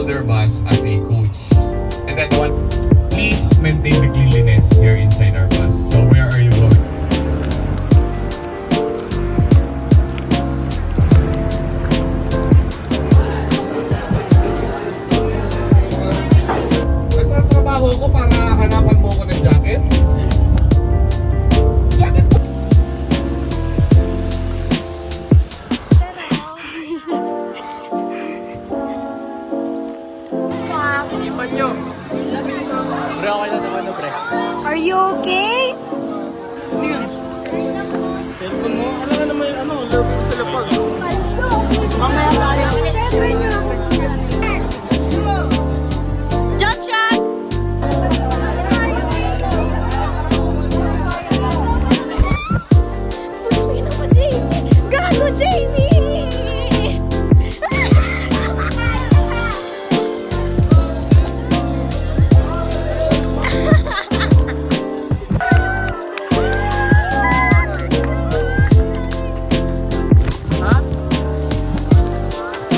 other bus as a coach. And then one, please maintain the cleanliness here inside our bus. So where are you going? Nagtatrabaho ko para hanapan mo ko ng jacket? Pre, okay lang naman na, pre. Are you okay? Ano yun? Cellphone mo? Alam nga naman yung love sa lapag. Mamaya tayo. Jump shot! Putangin ako, Jamie! Gago, Jamie!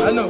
Ano?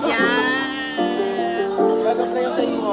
Yeah. Gagap na yung sa iyo.